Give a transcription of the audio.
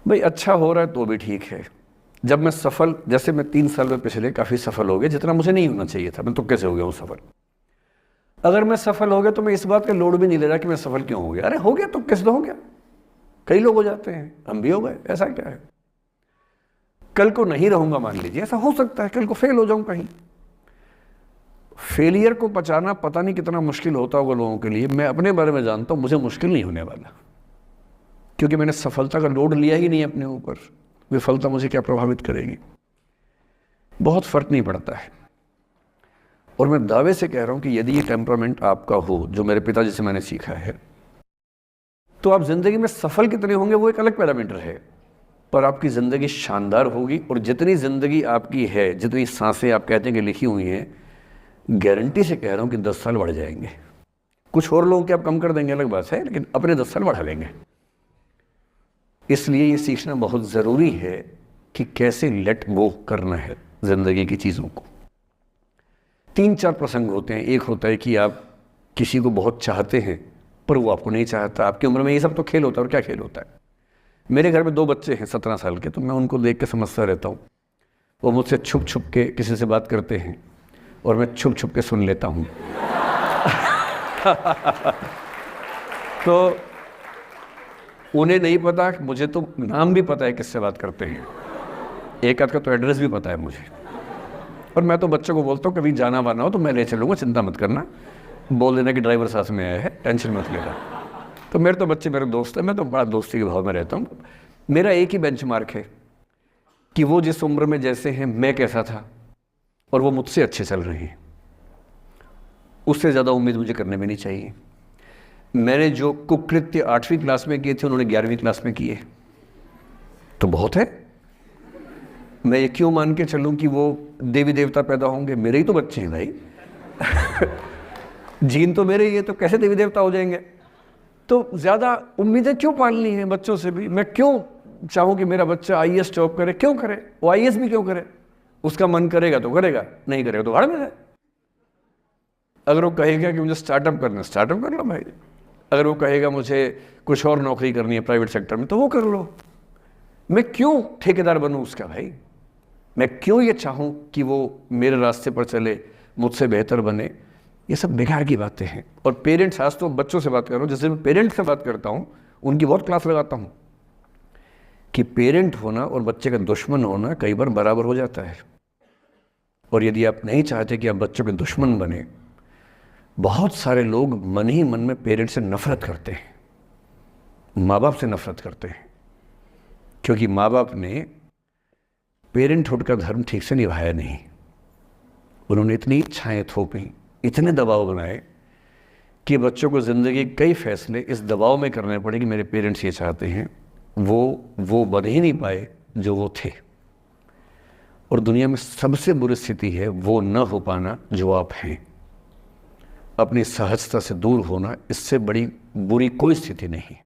भाई अच्छा हो रहा है तो भी ठीक है। जब मैं सफल, जैसे मैं 3 साल में पिछले काफ़ी सफल हो गया, जितना मुझे नहीं होना चाहिए था, मैं तो कैसे हो गया हूँ सफल। अगर मैं सफल हो गया तो मैं इस बात का लोड भी नहीं ले रहा कि मैं सफल क्यों हो गया। अरे हो गया तो कैसे हो गया, कई लोग हो जाते हैं, हम भी हो गए, ऐसा क्या है। कल को नहीं रहूंगा, मान लीजिए ऐसा हो सकता है, कल को फेल हो जाऊं कहीं। फेलियर को पचाना पता नहीं कितना मुश्किल होता होगा लोगों के लिए, मैं अपने बारे में जानता हूं मुझे मुश्किल नहीं होने वाला, क्योंकि मैंने सफलता का लोड लिया ही नहीं अपने ऊपर। विफलता मुझे क्या प्रभावित करेगी, बहुत फर्क नहीं पड़ता है। और मैं दावे से कह रहा हूं कि यदि ये टेम्परामेंट आपका हो, जो मेरे पिताजी से मैंने सीखा है, तो आप जिंदगी में सफल कितने होंगे वो एक अलग पैरामीटर है, पर आपकी ज़िंदगी शानदार होगी। और जितनी ज़िंदगी आपकी है, जितनी सांसें आप कहते हैं कि लिखी हुई हैं, गारंटी से कह रहा हूं कि 10 साल बढ़ जाएंगे। कुछ और लोगों के आप कम कर देंगे अलग बात है, लेकिन अपने 10 साल बढ़ा लेंगे। इसलिए ये सीखना बहुत ज़रूरी है कि कैसे लेट गो करना है ज़िंदगी की चीज़ों को। 3-4 प्रसंग होते हैं। एक होता है कि आप किसी को बहुत चाहते हैं पर वो आपको नहीं चाहता। आपकी उम्र में ये सब तो खेल होता है, और क्या खेल होता है। मेरे घर में 2 बच्चे हैं 17 साल के, तो मैं उनको देख के समझता रहता हूँ। वो मुझसे छुप छुप के किसी से बात करते हैं और मैं छुप छुप के सुन लेता हूँ। तो उन्हें नहीं पता, मुझे तो नाम भी पता है किससे बात करते हैं, एक आध का तो एड्रेस भी पता है मुझे। और मैं तो बच्चों को बोलता हूँ कभी जाना वाना हो तो मैं ले चलूँगा, चिंता मत करना, बोल देना कि ड्राइवर साथ में आया है, टेंशन मत लेना। तो मेरे तो बच्चे मेरे दोस्त हैं, मैं तो बड़ा दोस्ती के भाव में रहता हूँ। मेरा एक ही बेंचमार्क है कि वो जिस उम्र में जैसे हैं मैं कैसा था, और वो मुझसे अच्छे चल रहे हैं। उससे ज़्यादा उम्मीद मुझे करने में नहीं चाहिए। मैंने जो कुकृत्य 8वीं क्लास में किए थे उन्होंने 11वीं क्लास में किए, तो बहुत है। मैं ये क्यों मान के चलूँ कि वो देवी देवता पैदा होंगे, मेरे ही तो बच्चे हैं भाई। जीन तो मेरे ही है, तो कैसे देवी देवता हो जाएंगे। तो ज़्यादा उम्मीदें क्यों पालनी है बच्चों से भी। मैं क्यों चाहूँ कि मेरा बच्चा IAS जॉब करे, क्यों करे, वो IAS भी क्यों करे। उसका मन करेगा तो करेगा, नहीं करेगा तो भाड़ में जाए। अगर वो कहेगा कि मुझे स्टार्टअप करना, स्टार्टअप कर लो भाई। अगर वो कहेगा मुझे कुछ और नौकरी करनी है प्राइवेट सेक्टर में, तो वो कर लो। मैं क्यों ठेकेदार बनूं उसका भाई। मैं क्यों ये चाहूँ कि वो मेरे रास्ते पर चले, मुझसे बेहतर बने। ये सब बेकार की बातें हैं। और पेरेंट्स, आज तो बच्चों से बात कर रहा हूँ, जैसे मैं पेरेंट्स से बात करता हूँ उनकी बहुत क्लास लगाता हूँ कि पेरेंट होना और बच्चे का दुश्मन होना कई बार बराबर हो जाता है। और यदि आप नहीं चाहते कि आप बच्चों के दुश्मन बने, बहुत सारे लोग मन ही मन में पेरेंट से नफरत करते हैं, माँ बाप से नफरत करते हैं, क्योंकि माँ बाप ने पेरेंटहुड का धर्म ठीक से निभाया नहीं। उन्होंने इतनी इच्छाएं थोपी, इतने दबाव बनाए कि बच्चों को ज़िंदगी के कई फैसले इस दबाव में करने पड़े कि मेरे पेरेंट्स ये चाहते हैं, वो बन ही नहीं पाए जो वो थे। और दुनिया में सबसे बुरी स्थिति है वो न हो पाना जो आप हैं। अपनी सहजता से दूर होना, इससे बड़ी बुरी कोई स्थिति नहीं।